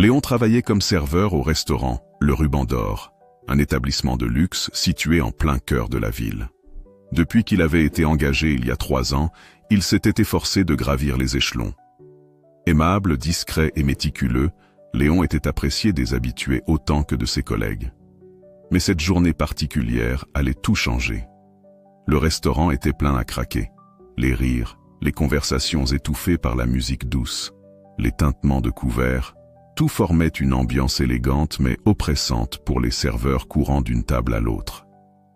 Léon travaillait comme serveur au restaurant Le Ruban d'Or, un établissement de luxe situé en plein cœur de la ville. Depuis qu'il avait été engagé il y a 3 ans, il s'était efforcé de gravir les échelons. Aimable, discret et méticuleux, Léon était apprécié des habitués autant que de ses collègues. Mais cette journée particulière allait tout changer. Le restaurant était plein à craquer. Les rires, les conversations étouffées par la musique douce, les tintements de couverts, tout formait une ambiance élégante mais oppressante pour les serveurs courant d'une table à l'autre.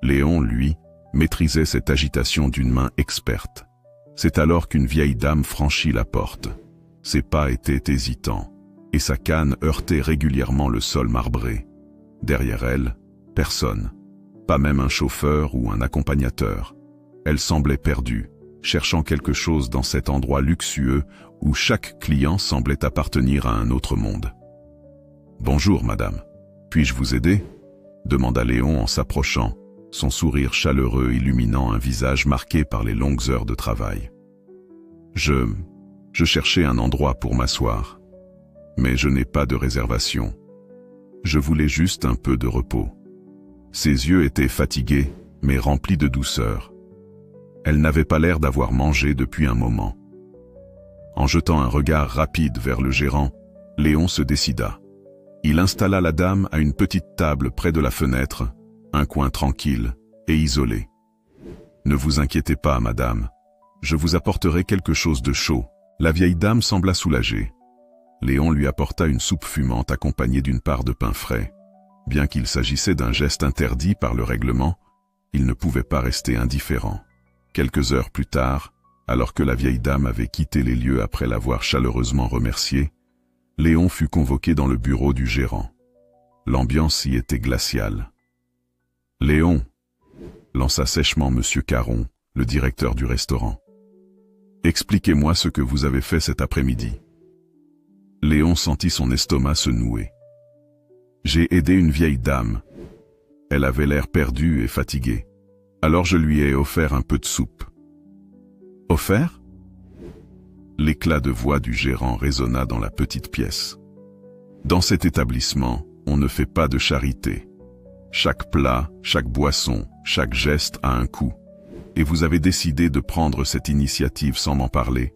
Léon, lui, maîtrisait cette agitation d'une main experte. C'est alors qu'une vieille dame franchit la porte. Ses pas étaient hésitants, et sa canne heurtait régulièrement le sol marbré. Derrière elle, personne, pas même un chauffeur ou un accompagnateur. Elle semblait perdue, cherchant quelque chose dans cet endroit luxueux où chaque client semblait appartenir à un autre monde. « Bonjour, madame. Puis-je vous aider ?» demanda Léon en s'approchant, son sourire chaleureux illuminant un visage marqué par les longues heures de travail. « Je cherchais un endroit pour m'asseoir, mais je n'ai pas de réservation. Je voulais juste un peu de repos. » Ses yeux étaient fatigués, mais remplis de douceur. Elle n'avait pas l'air d'avoir mangé depuis un moment. En jetant un regard rapide vers le gérant, Léon se décida. Il installa la dame à une petite table près de la fenêtre, un coin tranquille et isolé. « Ne vous inquiétez pas, madame. Je vous apporterai quelque chose de chaud. » La vieille dame sembla soulagée. Léon lui apporta une soupe fumante accompagnée d'une part de pain frais. Bien qu'il s'agissait d'un geste interdit par le règlement, il ne pouvait pas rester indifférent. Quelques heures plus tard, alors que la vieille dame avait quitté les lieux après l'avoir chaleureusement remerciée, Léon fut convoqué dans le bureau du gérant. L'ambiance y était glaciale. « Léon !» lança sèchement Monsieur Caron, le directeur du restaurant. « Expliquez-moi ce que vous avez fait cet après-midi. » Léon sentit son estomac se nouer. « J'ai aidé une vieille dame. Elle avait l'air perdue et fatiguée. Alors je lui ai offert un peu de soupe. » « Offert ?» L'éclat de voix du gérant résonna dans la petite pièce. « Dans cet établissement, on ne fait pas de charité. Chaque plat, chaque boisson, chaque geste a un coût. Et vous avez décidé de prendre cette initiative sans m'en parler.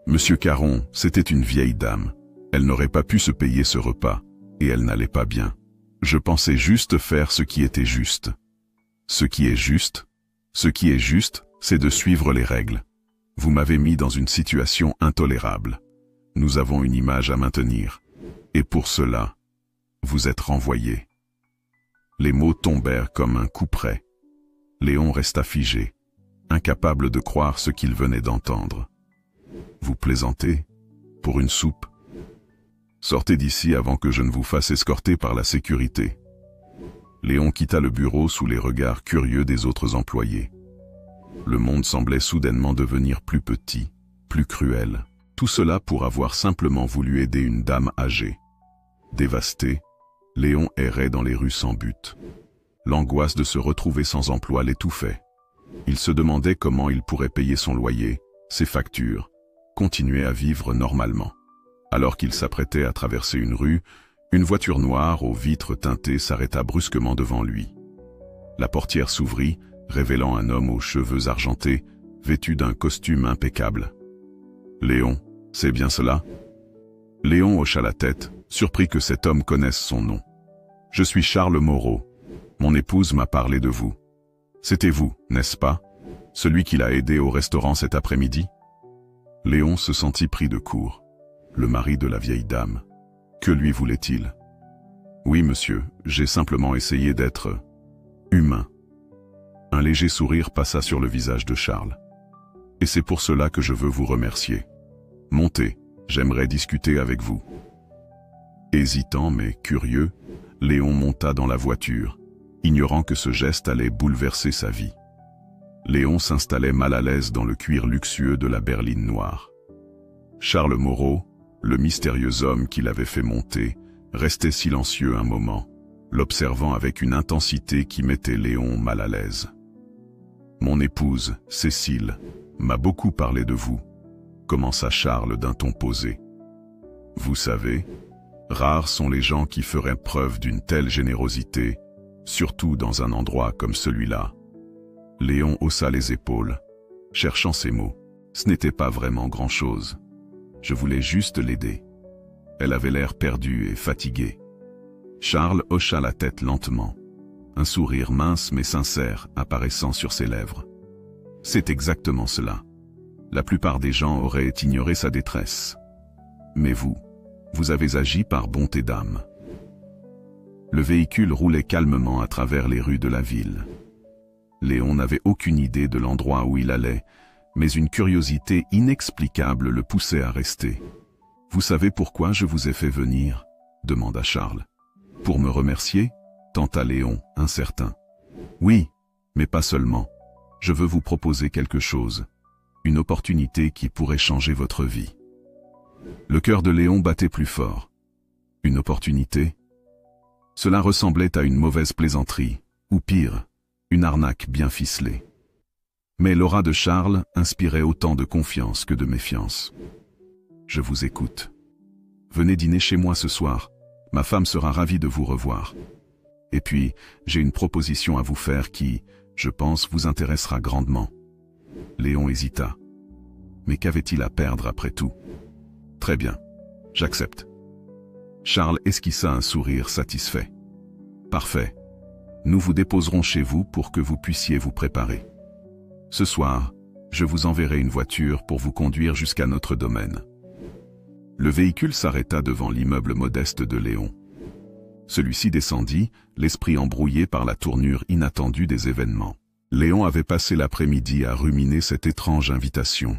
Monsieur Caron, c'était une vieille dame. Elle n'aurait pas pu se payer ce repas, et elle n'allait pas bien. Je pensais juste faire ce qui était juste. Ce qui est juste, c'est de suivre les règles. Vous m'avez mis dans une situation intolérable. Nous avons une image à maintenir. Et pour cela, vous êtes renvoyé. » Les mots tombèrent comme un coup près. Léon resta figé, incapable de croire ce qu'il venait d'entendre. « Vous plaisantez? Pour une soupe? Sortez d'ici avant que je ne vous fasse escorter par la sécurité. » Léon quitta le bureau sous les regards curieux des autres employés. Le monde semblait soudainement devenir plus petit, plus cruel. Tout cela pour avoir simplement voulu aider une dame âgée. Dévasté, Léon errait dans les rues sans but. L'angoisse de se retrouver sans emploi l'étouffait. Il se demandait comment il pourrait payer son loyer, ses factures, continuer à vivre normalement. Alors qu'il s'apprêtait à traverser une rue, une voiture noire aux vitres teintées s'arrêta brusquement devant lui. La portière s'ouvrit, révélant un homme aux cheveux argentés, vêtu d'un costume impeccable. « Léon, c'est bien cela ?» Léon hocha la tête, surpris que cet homme connaisse son nom. « Je suis Charles Moreau. Mon épouse m'a parlé de vous. C'était vous, n'est-ce pas, celui qui l'a aidé au restaurant cet après-midi ?» Léon se sentit pris de court. Le mari de la vieille dame. Que lui voulait-il? « Oui, monsieur, j'ai simplement essayé d'être humain. » Un léger sourire passa sur le visage de Charles. « Et c'est pour cela que je veux vous remercier. Montez, j'aimerais discuter avec vous. » Hésitant mais curieux, Léon monta dans la voiture, ignorant que ce geste allait bouleverser sa vie. Léon s'installait mal à l'aise dans le cuir luxueux de la berline noire. Charles Moreau, le mystérieux homme qui l'avait fait monter, restait silencieux un moment, l'observant avec une intensité qui mettait Léon mal à l'aise. « Mon épouse, Cécile, m'a beaucoup parlé de vous, » commença Charles d'un ton posé. « Vous savez, Rares sont les gens qui feraient preuve d'une telle générosité, surtout dans un endroit comme celui-là. Léon haussa les épaules, cherchant ses mots. Ce n'était pas vraiment grand-chose. Je voulais juste l'aider. Elle avait l'air perdue et fatiguée. Charles hocha la tête lentement, un sourire mince mais sincère apparaissant sur ses lèvres. C'est exactement cela. La plupart des gens auraient ignoré sa détresse. Mais vous avez agi par bonté d'âme. Le véhicule roulait calmement à travers les rues de la ville. Léon n'avait aucune idée de l'endroit où il allait, mais une curiosité inexplicable le poussait à rester. « Vous savez pourquoi je vous ai fait venir ?» demanda Charles. « Pour me remercier ?» tenta Léon, incertain. « Oui, mais pas seulement. Je veux vous proposer quelque chose, une opportunité qui pourrait changer votre vie. » Le cœur de Léon battait plus fort. Une opportunité? Cela ressemblait à une mauvaise plaisanterie, ou pire, une arnaque bien ficelée. Mais l'aura de Charles inspirait autant de confiance que de méfiance. « Je vous écoute. Venez dîner chez moi ce soir. Ma femme sera ravie de vous revoir. Et puis, j'ai une proposition à vous faire qui, je pense, vous intéressera grandement. » Léon hésita. Mais qu'avait-il à perdre après tout? « Très bien, j'accepte. » Charles esquissa un sourire satisfait. « Parfait. Nous vous déposerons chez vous pour que vous puissiez vous préparer. Ce soir, je vous enverrai une voiture pour vous conduire jusqu'à notre domaine. » Le véhicule s'arrêta devant l'immeuble modeste de Léon. Celui-ci descendit, l'esprit embrouillé par la tournure inattendue des événements. Léon avait passé l'après-midi à ruminer cette étrange invitation.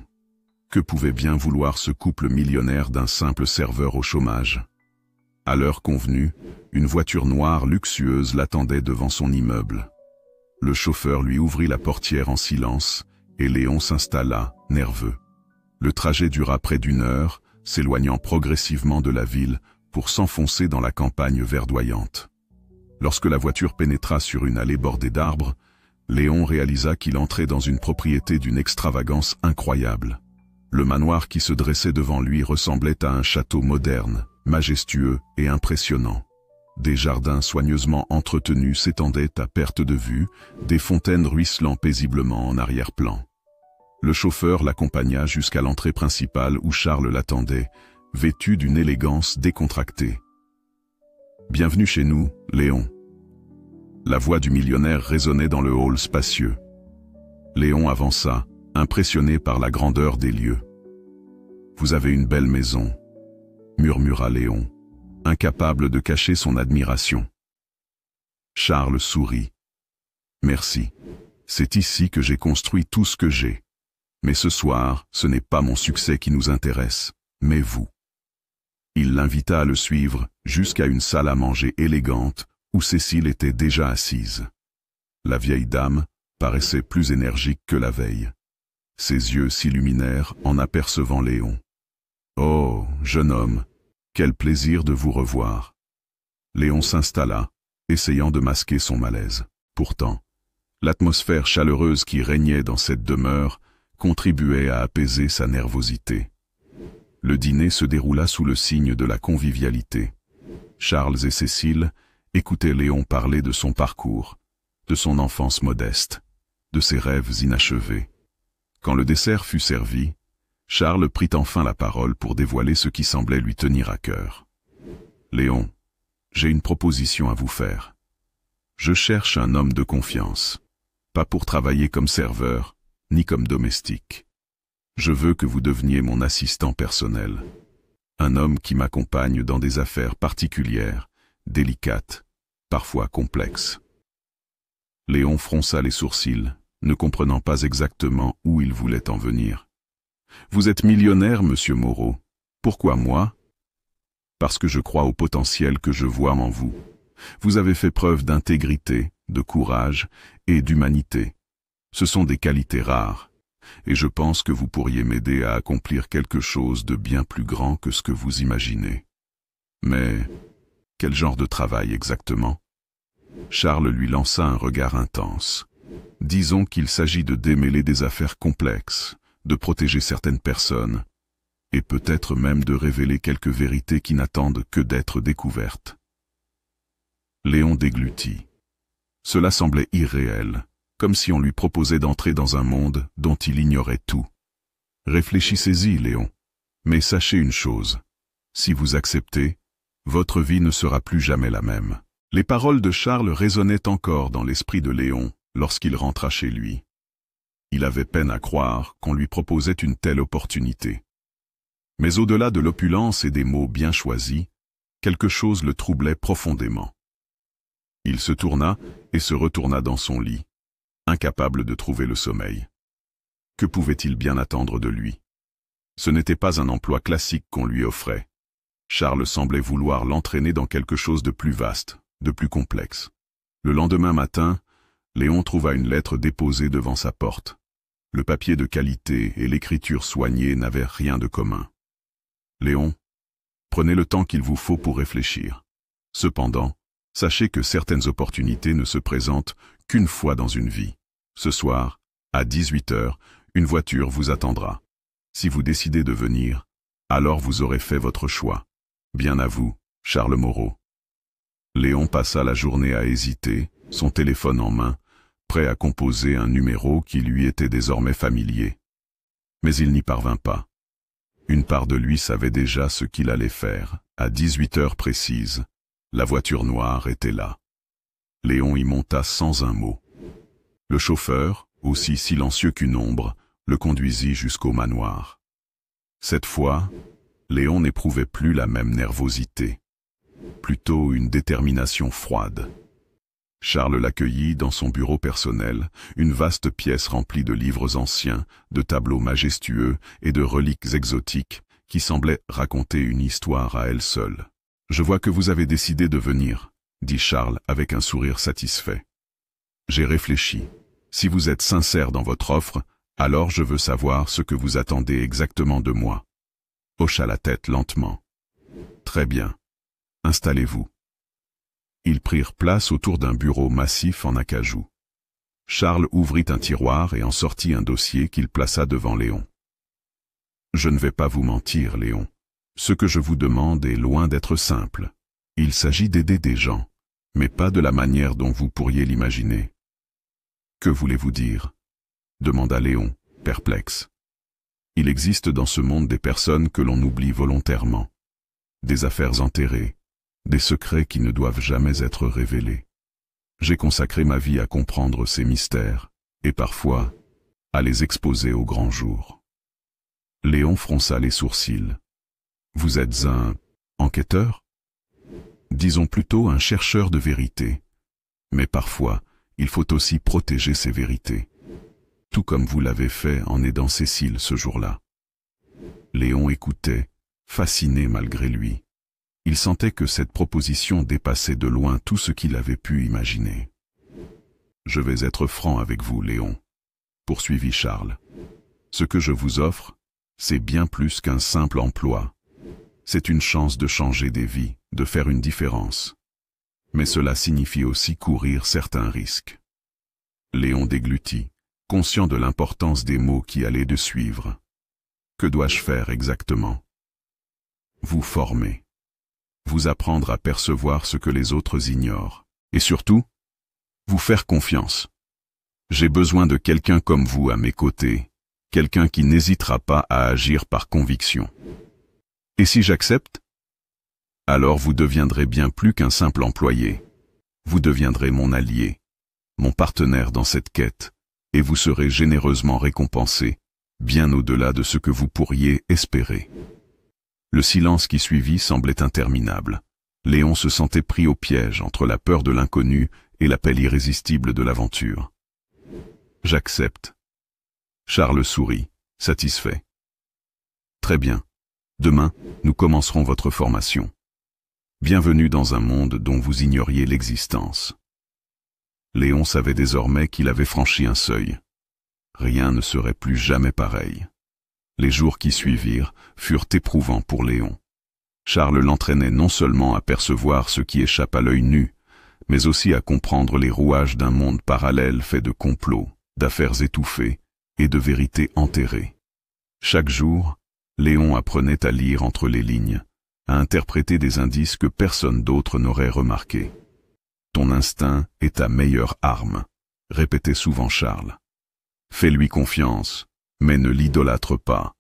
Que pouvait bien vouloir ce couple millionnaire d'un simple serveur au chômage? À l'heure convenue, une voiture noire luxueuse l'attendait devant son immeuble. Le chauffeur lui ouvrit la portière en silence, et Léon s'installa, nerveux. Le trajet dura près d'1 heure, s'éloignant progressivement de la ville pour s'enfoncer dans la campagne verdoyante. Lorsque la voiture pénétra sur une allée bordée d'arbres, Léon réalisa qu'il entrait dans une propriété d'une extravagance incroyable. Le manoir qui se dressait devant lui ressemblait à un château moderne, majestueux et impressionnant. Des jardins soigneusement entretenus s'étendaient à perte de vue, des fontaines ruisselant paisiblement en arrière-plan. Le chauffeur l'accompagna jusqu'à l'entrée principale où Charles l'attendait, vêtu d'une élégance décontractée. « Bienvenue chez nous, Léon. » La voix du millionnaire résonnait dans le hall spacieux. Léon avança, impressionné par la grandeur des lieux. « Vous avez une belle maison, » murmura Léon, incapable de cacher son admiration. Charles sourit. « Merci. C'est ici que j'ai construit tout ce que j'ai. Mais ce soir, ce n'est pas mon succès qui nous intéresse, mais vous. » Il l'invita à le suivre jusqu'à une salle à manger élégante où Cécile était déjà assise. La vieille dame paraissait plus énergique que la veille. Ses yeux s'illuminèrent en apercevant Léon. « Oh, jeune homme, quel plaisir de vous revoir. » Léon s'installa, essayant de masquer son malaise. Pourtant, l'atmosphère chaleureuse qui régnait dans cette demeure contribuait à apaiser sa nervosité. Le dîner se déroula sous le signe de la convivialité. Charles et Cécile écoutaient Léon parler de son parcours, de son enfance modeste, de ses rêves inachevés. Quand le dessert fut servi, Charles prit enfin la parole pour dévoiler ce qui semblait lui tenir à cœur. « Léon, j'ai une proposition à vous faire. Je cherche un homme de confiance, pas pour travailler comme serveur, ni comme domestique. Je veux que vous deveniez mon assistant personnel. Un homme qui m'accompagne dans des affaires particulières, délicates, parfois complexes. » Léon fronça les sourcils, ne comprenant pas exactement où il voulait en venir. « Vous êtes millionnaire, monsieur Moreau. Pourquoi moi? » « Parce que je crois au potentiel que je vois en vous. Vous avez fait preuve d'intégrité, de courage et d'humanité. Ce sont des qualités rares, et je pense que vous pourriez m'aider à accomplir quelque chose de bien plus grand que ce que vous imaginez. Mais quel genre de travail exactement? » Charles lui lança un regard intense. « Disons qu'il s'agit de démêler des affaires complexes, de protéger certaines personnes, et peut-être même de révéler quelques vérités qui n'attendent que d'être découvertes. Léon déglutit. Cela semblait irréel, comme si on lui proposait d'entrer dans un monde dont il ignorait tout. Réfléchissez-y, Léon. Mais sachez une chose. Si vous acceptez, votre vie ne sera plus jamais la même. Les paroles de Charles résonnaient encore dans l'esprit de Léon lorsqu'il rentra chez lui. Il avait peine à croire qu'on lui proposait une telle opportunité. Mais au-delà de l'opulence et des mots bien choisis, quelque chose le troublait profondément. Il se tourna et se retourna dans son lit, incapable de trouver le sommeil. Que pouvait-il bien attendre de lui? Ce n'était pas un emploi classique qu'on lui offrait. Charles semblait vouloir l'entraîner dans quelque chose de plus vaste, de plus complexe. Le lendemain matin, Léon trouva une lettre déposée devant sa porte. Le papier de qualité et l'écriture soignée n'avaient rien de commun. Léon, prenez le temps qu'il vous faut pour réfléchir. Cependant, sachez que certaines opportunités ne se présentent qu'une fois dans une vie. Ce soir, à 18 h, une voiture vous attendra. Si vous décidez de venir, alors vous aurez fait votre choix. Bien à vous, Charles Moreau. Léon passa la journée à hésiter, son téléphone en main, prêt à composer un numéro qui lui était désormais familier. Mais il n'y parvint pas. Une part de lui savait déjà ce qu'il allait faire. À 18 h précises, la voiture noire était là. Léon y monta sans un mot. Le chauffeur, aussi silencieux qu'une ombre, le conduisit jusqu'au manoir. Cette fois, Léon n'éprouvait plus la même nervosité, plutôt une détermination froide. Charles l'accueillit dans son bureau personnel, une vaste pièce remplie de livres anciens, de tableaux majestueux et de reliques exotiques qui semblaient raconter une histoire à elle seule. « Je vois que vous avez décidé de venir », dit Charles avec un sourire satisfait. « J'ai réfléchi. Si vous êtes sincère dans votre offre, alors je veux savoir ce que vous attendez exactement de moi. » Hocha la tête lentement. « Très bien. Installez-vous. » Ils prirent place autour d'un bureau massif en acajou. Charles ouvrit un tiroir et en sortit un dossier qu'il plaça devant Léon. « Je ne vais pas vous mentir, Léon. Ce que je vous demande est loin d'être simple. Il s'agit d'aider des gens, mais pas de la manière dont vous pourriez l'imaginer. »« Que voulez-vous dire ?» demanda Léon, perplexe. « Il existe dans ce monde des personnes que l'on oublie volontairement, des affaires enterrées, des secrets qui ne doivent jamais être révélés. J'ai consacré ma vie à comprendre ces mystères, et parfois, à les exposer au grand jour. » Léon fronça les sourcils. « Vous êtes un enquêteur ? Disons plutôt un chercheur de vérité. Mais parfois, il faut aussi protéger ces vérités. Tout comme vous l'avez fait en aidant Cécile ce jour-là. » Léon écoutait, fasciné malgré lui. Il sentait que cette proposition dépassait de loin tout ce qu'il avait pu imaginer. « Je vais être franc avec vous, Léon, » poursuivit Charles. « Ce que je vous offre, c'est bien plus qu'un simple emploi. C'est une chance de changer des vies, de faire une différence. Mais cela signifie aussi courir certains risques. » Léon déglutit, conscient de l'importance des mots qui allaient de suivre. « Que dois-je faire exactement ? » « Vous former. Vous apprendre à percevoir ce que les autres ignorent. Et surtout, vous faire confiance. J'ai besoin de quelqu'un comme vous à mes côtés, quelqu'un qui n'hésitera pas à agir par conviction. Et si j'accepte ? Alors vous deviendrez bien plus qu'un simple employé. Vous deviendrez mon allié, mon partenaire dans cette quête, et vous serez généreusement récompensé, bien au-delà de ce que vous pourriez espérer. » Le silence qui suivit semblait interminable. Léon se sentait pris au piège entre la peur de l'inconnu et l'appel irrésistible de l'aventure. « J'accepte. » Charles sourit, satisfait. « Très bien. Demain, nous commencerons votre formation. Bienvenue dans un monde dont vous ignoriez l'existence. » Léon savait désormais qu'il avait franchi un seuil. Rien ne serait plus jamais pareil. Les jours qui suivirent furent éprouvants pour Léon. Charles l'entraînait non seulement à percevoir ce qui échappe à l'œil nu, mais aussi à comprendre les rouages d'un monde parallèle fait de complots, d'affaires étouffées et de vérités enterrées. Chaque jour, Léon apprenait à lire entre les lignes, à interpréter des indices que personne d'autre n'aurait remarqués. « Ton instinct est ta meilleure arme », répétait souvent Charles. « Fais-lui confiance, mais ne l'idolâtre pas.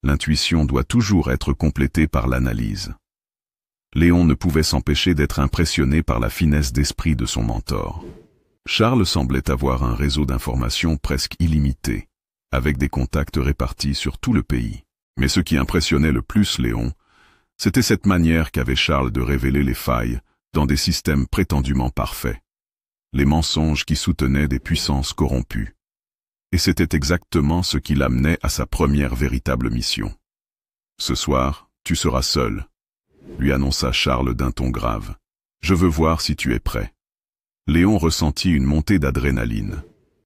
L'intuition doit toujours être complétée par l'analyse. » Léon ne pouvait s'empêcher d'être impressionné par la finesse d'esprit de son mentor. Charles semblait avoir un réseau d'informations presque illimité, avec des contacts répartis sur tout le pays. Mais ce qui impressionnait le plus Léon, c'était cette manière qu'avait Charles de révéler les failles dans des systèmes prétendument parfaits, les mensonges qui soutenaient des puissances corrompues. Et c'était exactement ce qui l'amenait à sa première véritable mission. « Ce soir, tu seras seul », lui annonça Charles d'un ton grave. « Je veux voir si tu es prêt. » Léon ressentit une montée d'adrénaline.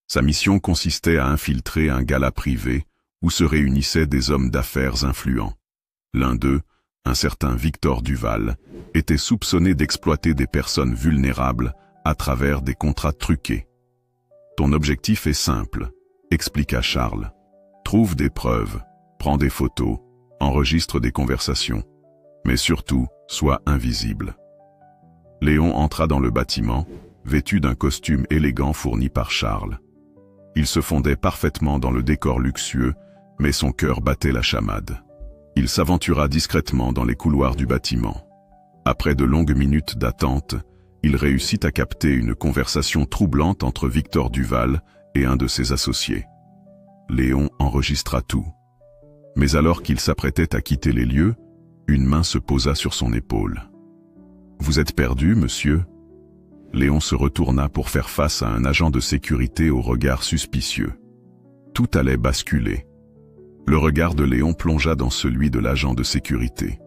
Sa mission consistait à infiltrer un gala privé où se réunissaient des hommes d'affaires influents. L'un d'eux, un certain Victor Duval, était soupçonné d'exploiter des personnes vulnérables à travers des contrats truqués. « Ton objectif est simple », expliqua Charles. « Trouve des preuves, prends des photos, enregistre des conversations, mais surtout, sois invisible. » Léon entra dans le bâtiment, vêtu d'un costume élégant fourni par Charles. Il se fondait parfaitement dans le décor luxueux, mais son cœur battait la chamade. Il s'aventura discrètement dans les couloirs du bâtiment. Après de longues minutes d'attente, il réussit à capter une conversation troublante entre Victor Duval et un de ses associés. Léon enregistra tout. Mais alors qu'il s'apprêtait à quitter les lieux, une main se posa sur son épaule. « Vous êtes perdu, monsieur ?» Léon se retourna pour faire face à un agent de sécurité au regard suspicieux. Tout allait basculer. Le regard de Léon plongea dans celui de l'agent de sécurité.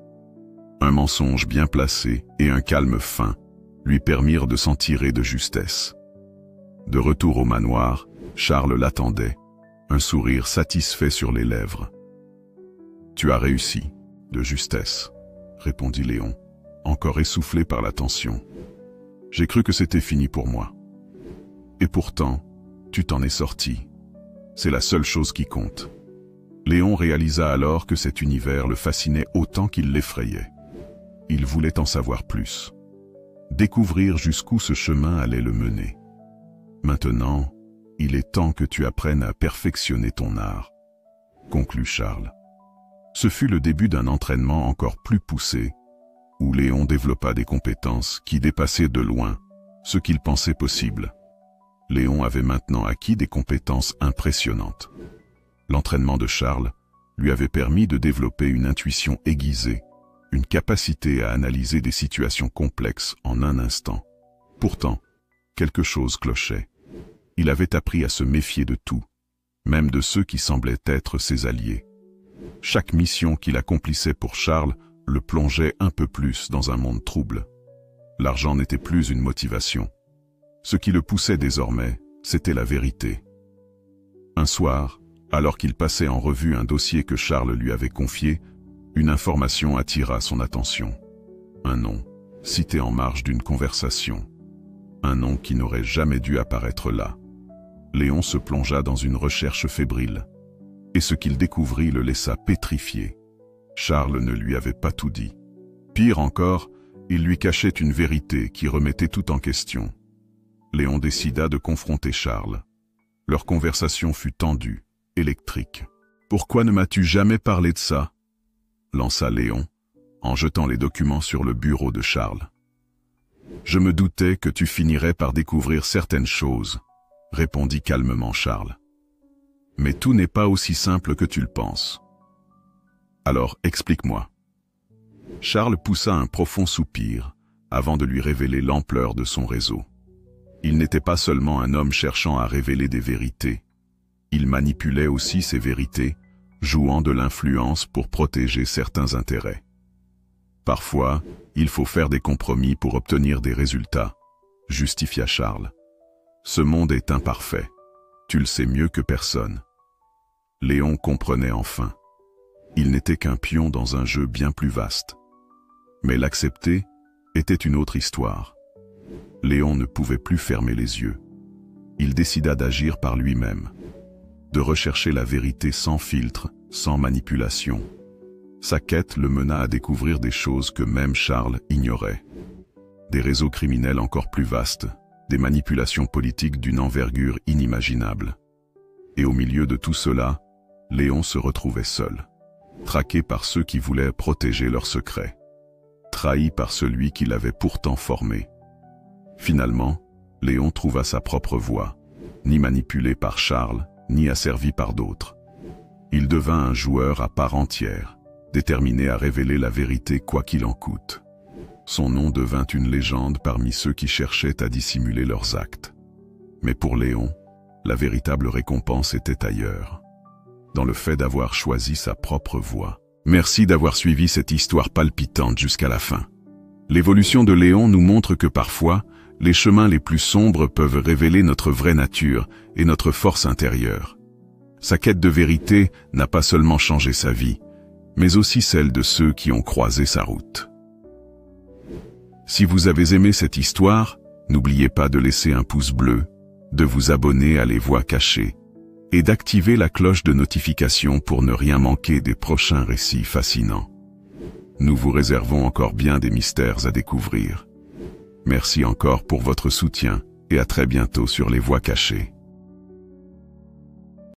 Un mensonge bien placé et un calme fin lui permirent de s'en tirer de justesse. De retour au manoir, Charles l'attendait, un sourire satisfait sur les lèvres. « Tu as réussi, de justesse, » répondit Léon, encore essoufflé par la tension. « J'ai cru que c'était fini pour moi. Et pourtant, tu t'en es sorti. C'est la seule chose qui compte. » Léon réalisa alors que cet univers le fascinait autant qu'il l'effrayait. Il voulait en savoir plus. Découvrir jusqu'où ce chemin allait le mener. Maintenant, il est temps que tu apprennes à perfectionner ton art, conclut Charles. Ce fut le début d'un entraînement encore plus poussé, où Léon développa des compétences qui dépassaient de loin ce qu'il pensait possible. Léon avait maintenant acquis des compétences impressionnantes. L'entraînement de Charles lui avait permis de développer une intuition aiguisée, une capacité à analyser des situations complexes en un instant. Pourtant, quelque chose clochait. Il avait appris à se méfier de tout, même de ceux qui semblaient être ses alliés. Chaque mission qu'il accomplissait pour Charles le plongeait un peu plus dans un monde trouble. L'argent n'était plus une motivation. Ce qui le poussait désormais, c'était la vérité. Un soir, alors qu'il passait en revue un dossier que Charles lui avait confié, une information attira son attention. Un nom, cité en marge d'une conversation. Un nom qui n'aurait jamais dû apparaître là. Léon se plongea dans une recherche fébrile. Et ce qu'il découvrit le laissa pétrifié. Charles ne lui avait pas tout dit. Pire encore, il lui cachait une vérité qui remettait tout en question. Léon décida de confronter Charles. Leur conversation fut tendue, électrique. « Pourquoi ne m'as-tu jamais parlé de ça ?» lança Léon, en jetant les documents sur le bureau de Charles. « Je me doutais que tu finirais par découvrir certaines choses, » répondit calmement Charles. « Mais tout n'est pas aussi simple que tu le penses. Alors explique-moi. » Charles poussa un profond soupir avant de lui révéler l'ampleur de son réseau. Il n'était pas seulement un homme cherchant à révéler des vérités. Il manipulait aussi ces vérités, jouant de l'influence pour protéger certains intérêts. Parfois, il faut faire des compromis pour obtenir des résultats, justifia Charles. Ce monde est imparfait. Tu le sais mieux que personne. Léon comprenait enfin. Il n'était qu'un pion dans un jeu bien plus vaste. Mais l'accepter était une autre histoire. Léon ne pouvait plus fermer les yeux. Il décida d'agir par lui-même, de rechercher la vérité sans filtre, sans manipulation, Sa quête le mena à découvrir des choses que même Charles ignorait. Des réseaux criminels encore plus vastes, des manipulations politiques d'une envergure inimaginable. Et au milieu de tout cela, Léon se retrouvait seul, traqué par ceux qui voulaient protéger leurs secrets, trahi par celui qui l'avait pourtant formé. Finalement, Léon trouva sa propre voie, ni manipulé par Charles, ni asservi par d'autres. Il devint un joueur à part entière, déterminé à révéler la vérité quoi qu'il en coûte. Son nom devint une légende parmi ceux qui cherchaient à dissimuler leurs actes. Mais pour Léon, la véritable récompense était ailleurs, dans le fait d'avoir choisi sa propre voie. Merci d'avoir suivi cette histoire palpitante jusqu'à la fin. L'évolution de Léon nous montre que parfois, les chemins les plus sombres peuvent révéler notre vraie nature et notre force intérieure. Sa quête de vérité n'a pas seulement changé sa vie, mais aussi celle de ceux qui ont croisé sa route. Si vous avez aimé cette histoire, n'oubliez pas de laisser un pouce bleu, de vous abonner à Les Voix Cachées et d'activer la cloche de notification pour ne rien manquer des prochains récits fascinants. Nous vous réservons encore bien des mystères à découvrir. Merci encore pour votre soutien et à très bientôt sur Les Voix Cachées.